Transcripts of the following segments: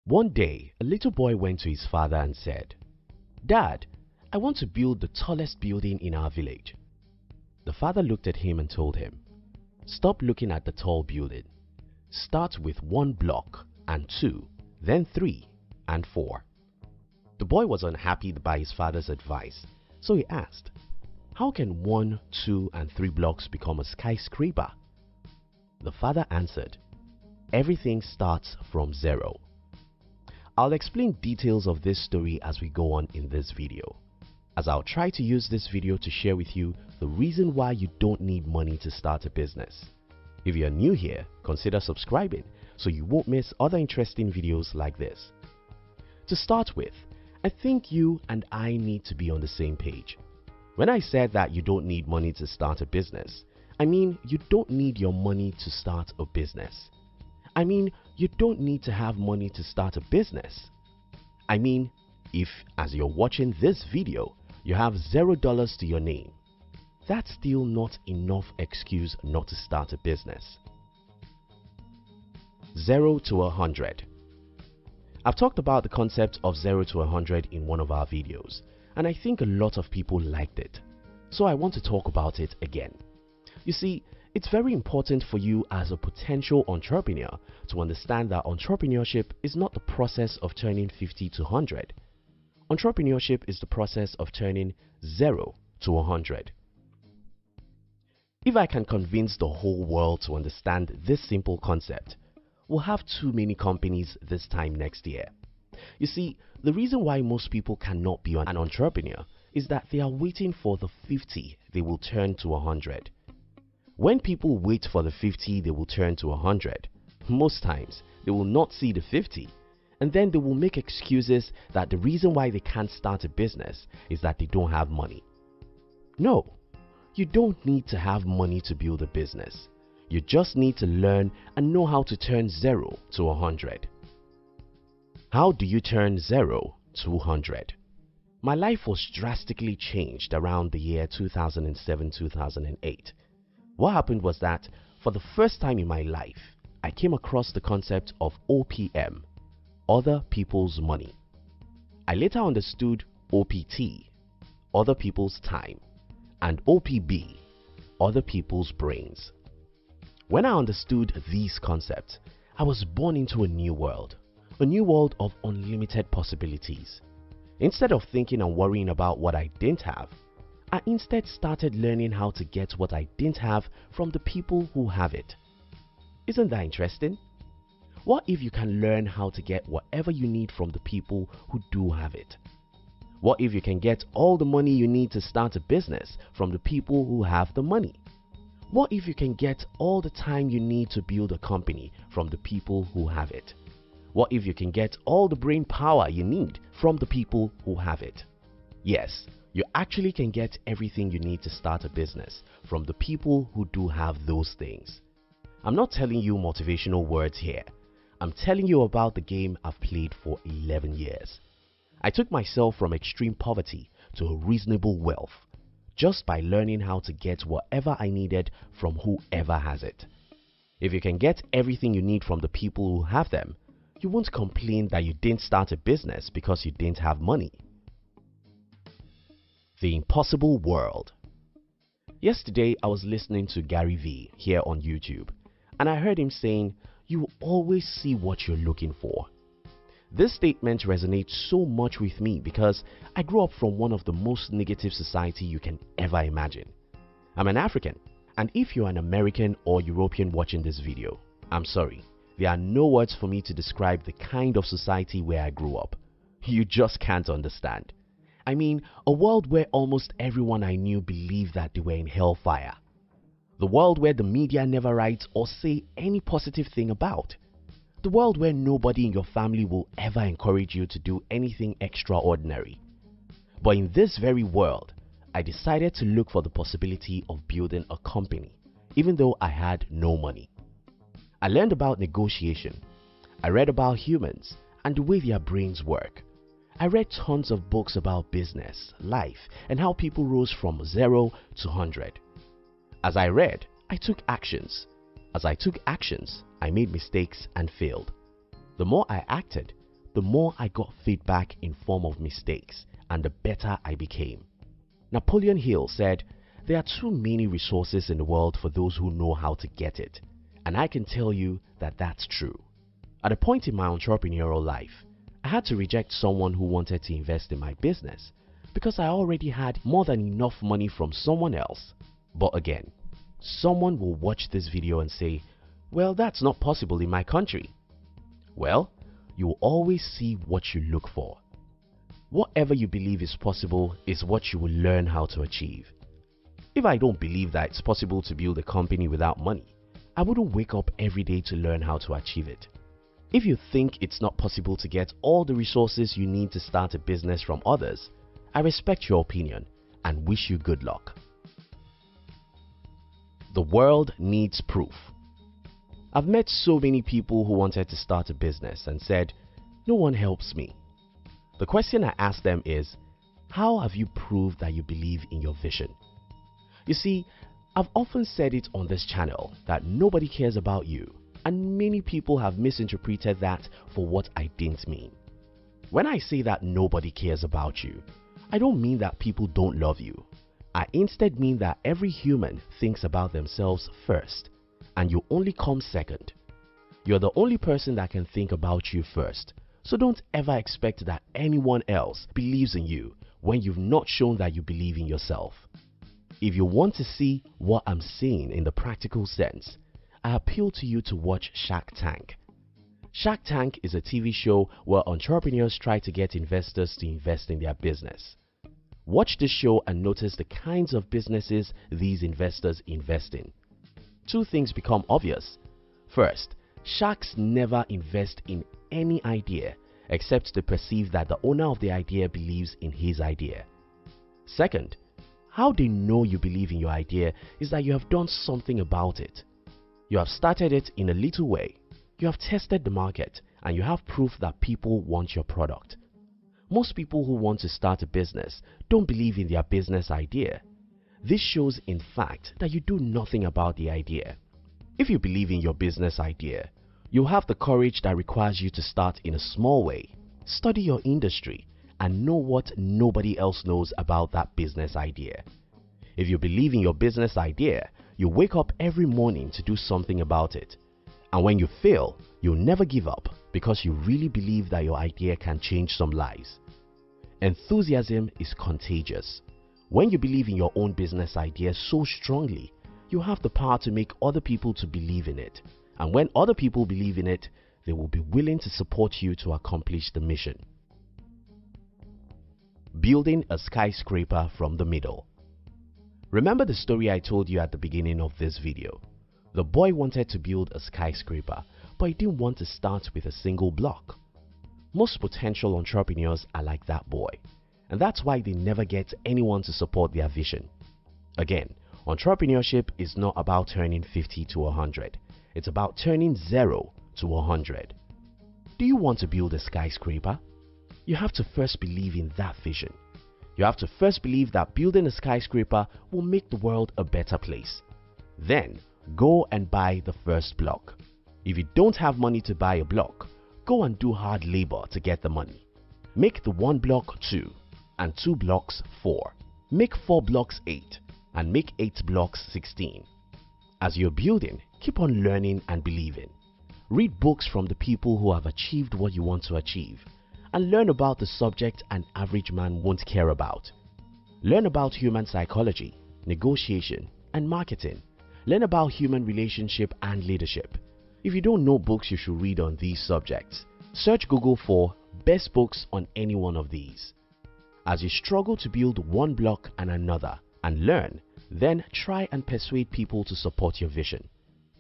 One day, a little boy went to his father and said, "Dad, I want to build the tallest building in our village." The father looked at him and told him, "Stop looking at the tall building. Start with 1 block and 2, then 3 and 4. The boy was unhappy by his father's advice, so he asked, "How can 1, 2 and 3 blocks become a skyscraper?" The father answered, "Everything starts from 0. I'll explain details of this story as we go on in this video, as I'll try to use this video to share with you the reason why you don't need money to start a business. If you're new here, consider subscribing so you won't miss other interesting videos like this. To start with, I think you and I need to be on the same page. When I said that you don't need money to start a business, I mean you don't need your money to start a business. I mean you don't need to have money to start a business. I mean, if as you're watching this video, you have $0 to your name, that's still not enough excuse not to start a business. 0 to 100. I've talked about the concept of 0 to 100 in one of our videos, and I think a lot of people liked it, so I want to talk about it again. You see, it's very important for you as a potential entrepreneur to understand that entrepreneurship is not the process of turning 50 to 100. Entrepreneurship is the process of turning 0 to 100. If I can convince the whole world to understand this simple concept, we'll have too many companies this time next year. You see, the reason why most people cannot be an entrepreneur is that they are waiting for the 50 they will turn to 100. When people wait for the 50 they will turn to 100, most times they will not see the 50, and then they will make excuses that the reason why they can't start a business is that they don't have money. No, you don't need to have money to build a business. You just need to learn and know how to turn 0 to 100. How do you turn 0 to 100? My life was drastically changed around the year 2007-2008. What happened was that for the first time in my life, I came across the concept of OPM, other people's money. I later understood OPT, other people's time, and OPB, other people's brains. When I understood these concepts, I was born into a new world of unlimited possibilities. Instead of thinking and worrying about what I didn't have, I instead started learning how to get what I didn't have from the people who have it. Isn't that interesting? What if you can learn how to get whatever you need from the people who do have it? What if you can get all the money you need to start a business from the people who have the money? What if you can get all the time you need to build a company from the people who have it? What if you can get all the brain power you need from the people who have it? Yes, you actually can get everything you need to start a business from the people who do have those things. I'm not telling you motivational words here. I'm telling you about the game I've played for 11 years. I took myself from extreme poverty to a reasonable wealth just by learning how to get whatever I needed from whoever has it. If you can get everything you need from the people who have them, you won't complain that you didn't start a business because you didn't have money. The impossible world. Yesterday I was listening to Gary Vee here on YouTube, and I heard him saying, "You always see what you're looking for." This statement resonates so much with me because I grew up from one of the most negative society you can ever imagine. I'm an African, and if you're an American or European watching this video, I'm sorry, there are no words for me to describe the kind of society where I grew up. You just can't understand. I mean, a world where almost everyone I knew believed that they were in hellfire. The world where the media never writes or say any positive thing about. The world where nobody in your family will ever encourage you to do anything extraordinary. But in this very world, I decided to look for the possibility of building a company, even though I had no money. I learned about negotiation. I read about humans and the way their brains work. I read tons of books about business, life, and how people rose from 0 to 100. As I read, I took actions. As I took actions, I made mistakes and failed. The more I acted, the more I got feedback in form of mistakes and the better I became. Napoleon Hill said, "There are too many resources in the world for those who know how to get it." And I can tell you that that's true. At a point in my entrepreneurial life, I had to reject someone who wanted to invest in my business because I already had more than enough money from someone else. But again, someone will watch this video and say, "Well, that's not possible in my country." Well, you will always see what you look for. Whatever you believe is possible is what you will learn how to achieve. If I don't believe that it's possible to build a company without money, I wouldn't wake up every day to learn how to achieve it. If you think it's not possible to get all the resources you need to start a business from others, I respect your opinion and wish you good luck. The world needs proof. I've met so many people who wanted to start a business and said, "No one helps me." The question I ask them is, how have you proved that you believe in your vision? You see, I've often said it on this channel that nobody cares about you, and many people have misinterpreted that for what I didn't mean. When I say that nobody cares about you, I don't mean that people don't love you. I instead mean that every human thinks about themselves first, and you only come second. You're the only person that can think about you first, so don't ever expect that anyone else believes in you when you've not shown that you believe in yourself. If you want to see what I'm saying in the practical sense, I appeal to you to watch Shark Tank. Shark Tank is a TV show where entrepreneurs try to get investors to invest in their business. Watch this show and notice the kinds of businesses these investors invest in. Two things become obvious. First, sharks never invest in any idea except they perceive that the owner of the idea believes in his idea. Second, how they know you believe in your idea is that you have done something about it. You have started it in a little way, you have tested the market, and you have proof that people want your product. Most people who want to start a business don't believe in their business idea. This shows in fact that you do nothing about the idea. If you believe in your business idea, you have the courage that requires you to start in a small way, study your industry, and know what nobody else knows about that business idea. If you believe in your business idea, you wake up every morning to do something about it. And when you fail, you'll never give up because you really believe that your idea can change some lives. Enthusiasm is contagious. When you believe in your own business idea so strongly, you have the power to make other people to believe in it. And when other people believe in it, they will be willing to support you to accomplish the mission. Building a skyscraper from the middle. Remember the story I told you at the beginning of this video? The boy wanted to build a skyscraper, but he didn't want to start with a single block. Most potential entrepreneurs are like that boy, and that's why they never get anyone to support their vision. Again, entrepreneurship is not about turning 50 to 100. It's about turning 0 to 100. Do you want to build a skyscraper? You have to first believe in that vision. You have to first believe that building a skyscraper will make the world a better place. Then, go and buy the first block. If you don't have money to buy a block, go and do hard labor to get the money. Make the 1 block 2, and 2 blocks 4. Make 4 blocks 8, and make 8 blocks 16. As you're building, keep on learning and believing. Read books from the people who have achieved what you want to achieve, and learn about the subject an average man won't care about. Learn about human psychology, negotiation, and marketing. Learn about human relationship and leadership. If you don't know books you should read on these subjects, search Google for best books on any one of these. As you struggle to build one block and another and learn, then try and persuade people to support your vision.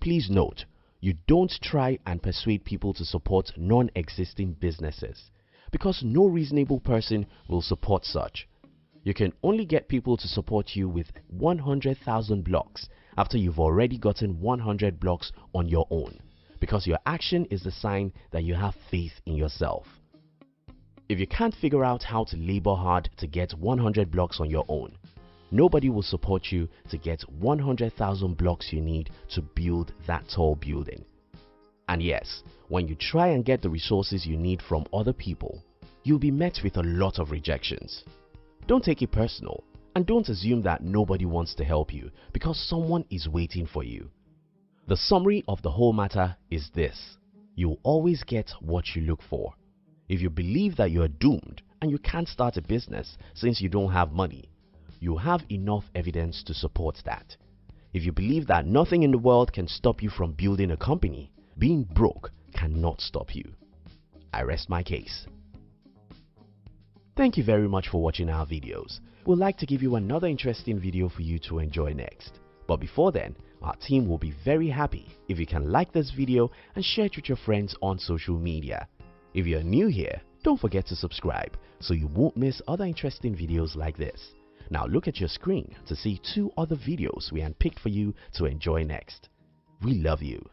Please note, you don't try and persuade people to support non-existing businesses, because no reasonable person will support such. You can only get people to support you with 100,000 blocks after you've already gotten 100 blocks on your own, because your action is the sign that you have faith in yourself. If you can't figure out how to labor hard to get 100 blocks on your own, nobody will support you to get 100,000 blocks you need to build that tall building. And yes, when you try and get the resources you need from other people, you'll be met with a lot of rejections. Don't take it personal, and don't assume that nobody wants to help you because someone is waiting for you. The summary of the whole matter is this: you'll always get what you look for. If you believe that you are doomed and you can't start a business since you don't have money, you have enough evidence to support that. If you believe that nothing in the world can stop you from building a company, being broke cannot stop you. I rest my case. Thank you very much for watching our videos. We'd like to give you another interesting video for you to enjoy next. But before then, our team will be very happy if you can like this video and share it with your friends on social media. If you're new here, don't forget to subscribe so you won't miss other interesting videos like this. Now look at your screen to see 2 other videos we handpicked for you to enjoy next. We love you.